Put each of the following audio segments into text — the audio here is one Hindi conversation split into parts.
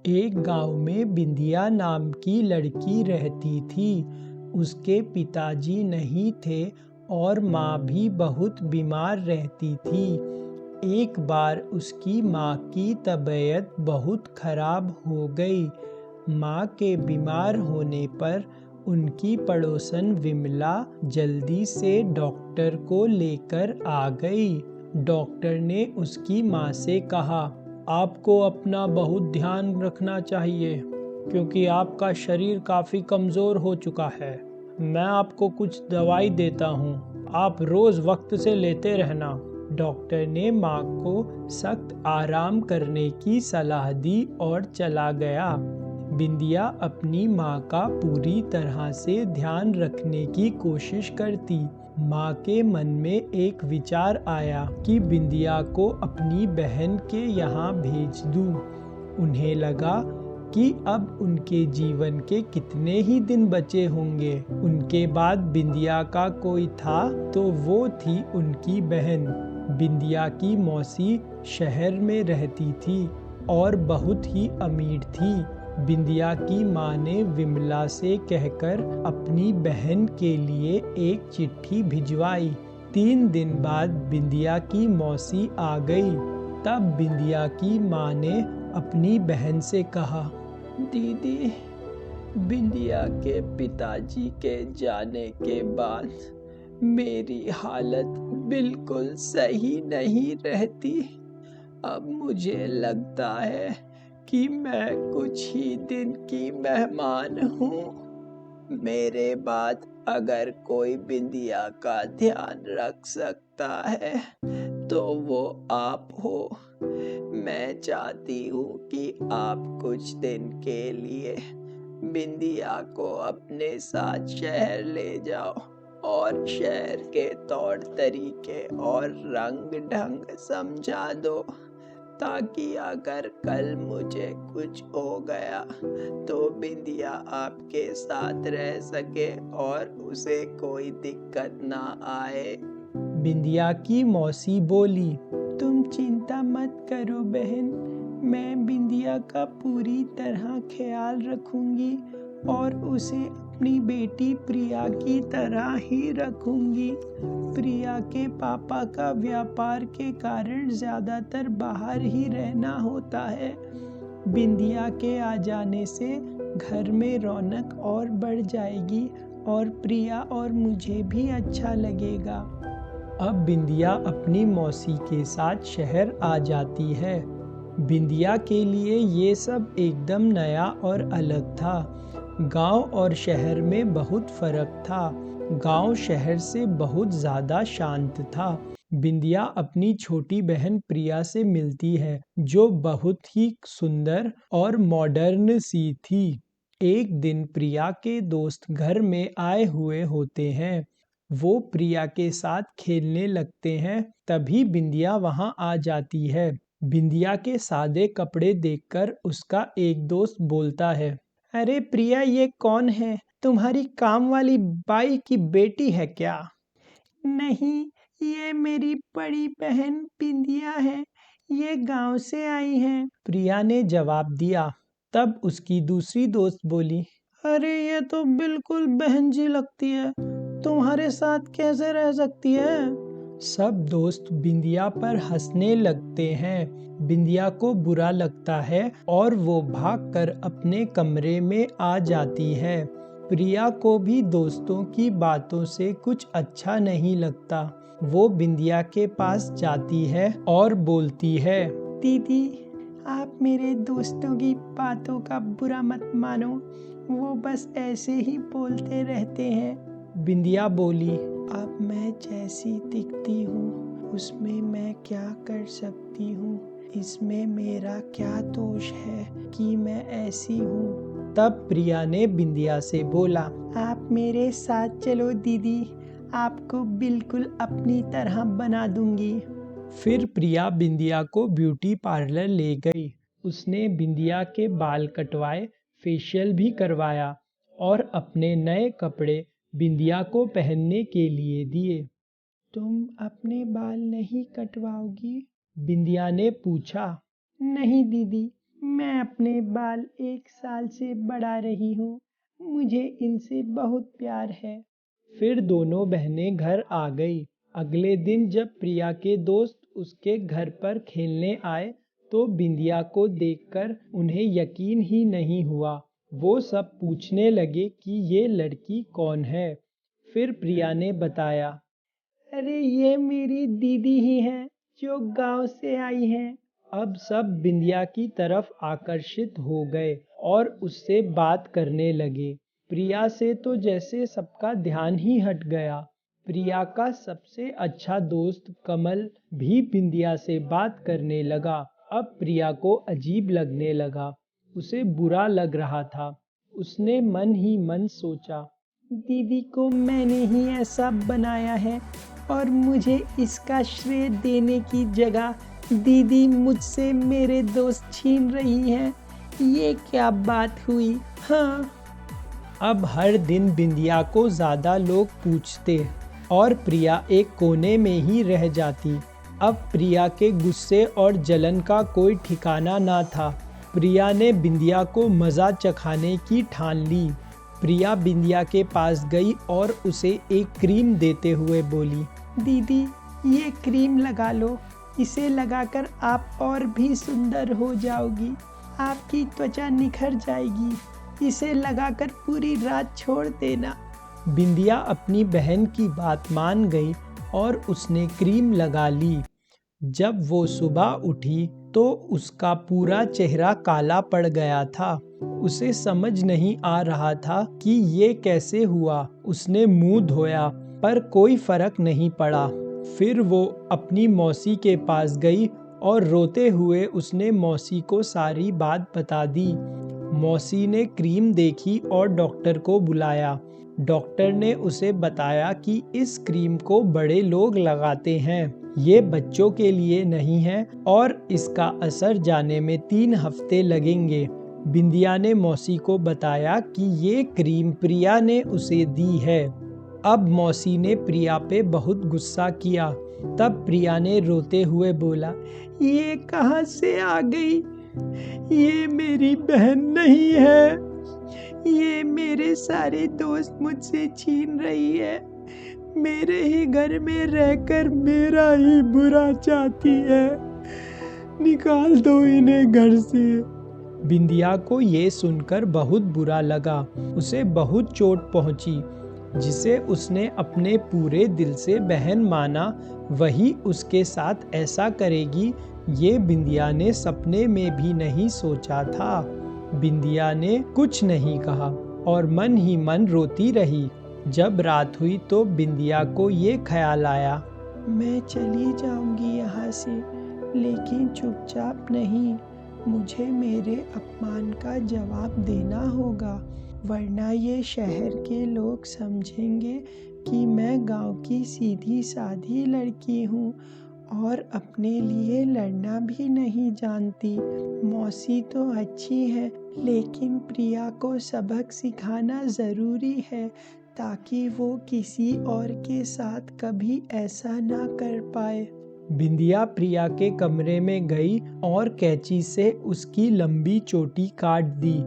एक गांव में बिंदिया नाम की लड़की रहती थी। उसके पिताजी नहीं थे और माँ भी बहुत बीमार रहती थी। एक बार उसकी माँ की तबीयत बहुत खराब हो गई। माँ के बीमार होने पर उनकी पड़ोसन विमला जल्दी से डॉक्टर को लेकर आ गई। डॉक्टर ने उसकी माँ से कहा, आपको अपना बहुत ध्यान रखना चाहिए क्योंकि आपका शरीर काफ़ी कमज़ोर हो चुका है। मैं आपको कुछ दवाई देता हूँ, आप रोज़ वक्त से लेते रहना। डॉक्टर ने माँ को सख्त आराम करने की सलाह दी और चला गया। बिंदिया अपनी माँ का पूरी तरह से ध्यान रखने की कोशिश करती। माँ के मन में एक विचार आया कि बिंदिया को अपनी बहन के यहाँ भेज दूँ। उन्हें लगा कि अब उनके जीवन के कितने ही दिन बचे होंगे। उनके बाद बिंदिया का कोई था तो वो थी उनकी बहन। बिंदिया की मौसी शहर में रहती थी और बहुत ही अमीर थी। बिंदिया की माँ ने विमला से कहकर अपनी बहन के लिए एक चिट्ठी भिजवाई। 3 दिन बाद बिंदिया की मौसी आ गई। तब बिंदिया की माँ ने अपनी बहन से कहा, दीदी, बिंदिया के पिताजी के जाने के बाद मेरी हालत बिल्कुल सही नहीं रहती। अब मुझे लगता है कि मैं कुछ ही दिन की मेहमान हूँ। मेरे बाद अगर कोई बिंदिया का ध्यान रख सकता है तो वो आप हो। मैं चाहती हूँ कि आप कुछ दिन के लिए बिंदिया को अपने साथ शहर ले जाओ और शहर के तौर तरीके और रंग ढंग समझा दो, ताकि अगर कल मुझे कुछ हो गया तो बिंदिया आपके साथ रह सके और उसे कोई दिक्कत ना आए। बिंदिया की मौसी बोली, तुम चिंता मत करो बहन, मैं बिंदिया का पूरी तरह ख्याल रखूंगी और उसे अपनी बेटी प्रिया की तरह ही रखूंगी। प्रिया के पापा का व्यापार के कारण ज़्यादातर बाहर ही रहना होता है। बिंदिया के आ जाने से घर में रौनक और बढ़ जाएगी और प्रिया और मुझे भी अच्छा लगेगा। अब बिंदिया अपनी मौसी के साथ शहर आ जाती है। बिंदिया के लिए ये सब एकदम नया और अलग था। गांव और शहर में बहुत फर्क था। गांव शहर से बहुत ज़्यादा शांत था। बिंदिया अपनी छोटी बहन प्रिया से मिलती है, जो बहुत ही सुंदर और मॉडर्न सी थी। एक दिन प्रिया के दोस्त घर में आए हुए होते हैं। वो प्रिया के साथ खेलने लगते हैं, तभी बिंदिया वहां आ जाती है। बिंदिया के सादे कपड़े देखकर उसका एक दोस्त बोलता है, अरे प्रिया, ये कौन है? तुम्हारी काम वाली बाई की बेटी है क्या? नहीं, ये मेरी बड़ी बहन बिंदिया है। ये गांव से आई है, प्रिया ने जवाब दिया। तब उसकी दूसरी दोस्त बोली, अरे ये तो बिल्कुल बहन जी लगती है, तुम्हारे साथ कैसे रह सकती है? सब दोस्त बिंदिया पर हंसने लगते हैं। बिंदिया को बुरा लगता है और वो भागकर अपने कमरे में आ जाती है। प्रिया को भी दोस्तों की बातों से कुछ अच्छा नहीं लगता। वो बिंदिया के पास जाती है और बोलती है, दीदी, आप मेरे दोस्तों की बातों का बुरा मत मानो, वो बस ऐसे ही बोलते रहते हैं। बिंदिया बोली, अब मैं जैसी दिखती हूँ उसमें मैं क्या कर सकती हूँ? इसमें मेरा क्या दोष है कि मैं ऐसी हूँ? तब प्रिया ने बिंदिया से बोला, आप मेरे साथ चलो दीदी, आपको बिल्कुल अपनी तरह बना दूंगी। फिर प्रिया बिंदिया को ब्यूटी पार्लर ले गई। उसने बिंदिया के बाल कटवाए, फेशियल भी करवाया और अपने नए कपड़े बिंदिया को पहनने के लिए दिए। तुम अपने बाल नहीं कटवाओगी? बिंदिया ने पूछा। नहीं दीदी, मैं अपने बाल 1 साल से बढ़ा रही हूँ। मुझे इनसे बहुत प्यार है। फिर दोनों बहनें घर आ गई। अगले दिन जब प्रिया के दोस्त उसके घर पर खेलने आए तो बिंदिया को देखकर उन्हें यकीन ही नहीं हुआ। वो सब पूछने लगे कि ये लड़की कौन है। फिर प्रिया ने बताया, अरे ये मेरी दीदी ही है जो गांव से आई हैं। अब सब बिंदिया की तरफ आकर्षित हो गए और उससे बात करने लगे। प्रिया से तो जैसे सबका ध्यान ही हट गया। प्रिया का सबसे अच्छा दोस्त कमल भी बिंदिया से बात करने लगा। अब प्रिया को अजीब लगने लगा। उसे बुरा लग रहा था। उसने मन ही मन सोचा, दीदी को मैंने ही ऐसा बनाया है और मुझे इसका श्रेय देने की जगह दीदी मुझसे मेरे दोस्त छीन रही हैं। ये क्या बात हुई? हाँ। अब हर दिन बिंदिया को ज़्यादा लोग पूछते और प्रिया एक कोने में ही रह जाती। अब प्रिया के गुस्से और जलन का कोई ठिकाना ना था। प्रिया ने बिंदिया को मज़ा चखाने की ठान ली। प्रिया बिंदिया के पास गई और उसे एक क्रीम देते हुए बोली, दीदी ये क्रीम लगा लो। इसे लगाकर आप और भी सुंदर हो जाओगी। आपकी त्वचा निखर जाएगी। इसे लगाकर पूरी रात छोड़ देना। बिंदिया अपनी बहन की बात मान गई और उसने क्रीम लगा ली। जब वो सुबह उठी तो उसका पूरा चेहरा काला पड़ गया था। उसे समझ नहीं आ रहा था कि ये कैसे हुआ। उसने मुंह धोया पर कोई फर्क नहीं पड़ा। फिर वो अपनी मौसी के पास गई और रोते हुए उसने मौसी को सारी बात बता दी। मौसी ने क्रीम देखी और डॉक्टर को बुलाया। डॉक्टर ने उसे बताया कि इस क्रीम को बड़े लोग लगाते हैं, ये बच्चों के लिए नहीं है और इसका असर जाने में 3 हफ्ते लगेंगे। बिंदिया ने मौसी को बताया कि ये क्रीम प्रिया ने उसे दी है। अब मौसी ने प्रिया पे बहुत गुस्सा किया। तब प्रिया ने रोते हुए बोला, ये कहाँ से आ गई? ये मेरी बहन नहीं है। ये मेरे सारे दोस्त मुझसे छीन रही है। मेरे ही घर में रहकर मेरा ही बुरा चाहती है। निकाल दो इन्हें घर से। बिंदिया को ये सुनकर बहुत बुरा लगा। उसे बहुत चोट पहुंची। जिसे उसने अपने पूरे दिल से बहन माना, वही उसके साथ ऐसा करेगी, ये बिंदिया ने सपने में भी नहीं सोचा था। बिंदिया ने कुछ नहीं कहा और मन ही मन रोती रही। जब रात हुई तो बिंदिया को ये ख्याल आया, मैं चली जाऊंगी यहाँ से, लेकिन चुपचाप नहीं। मुझे मेरे अपमान का जवाब देना होगा, वरना ये शहर के लोग समझेंगे कि मैं गांव की सीधी सादी लड़की हूँ और अपने लिए लड़ना भी नहीं जानती। मौसी तो अच्छी है, लेकिन प्रिया को सबक सिखाना ज़रूरी है ताकि वो किसी और के साथ कभी ऐसा ना कर पाए। बिंदिया प्रिया के कमरे में गई और कैंची से उसकी लंबी चोटी काट दी।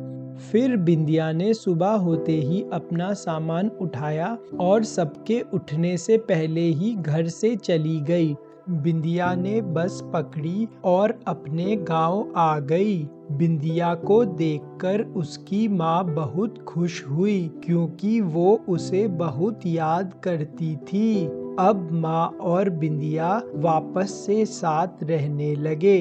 फिर बिंदिया ने सुबह होते ही अपना सामान उठाया और सबके उठने से पहले ही घर से चली गई। बिंदिया ने बस पकड़ी और अपने गांव आ गई। बिंदिया को देखकर उसकी माँ बहुत खुश हुई क्योंकि वो उसे बहुत याद करती थी। अब माँ और बिंदिया वापस से साथ रहने लगे।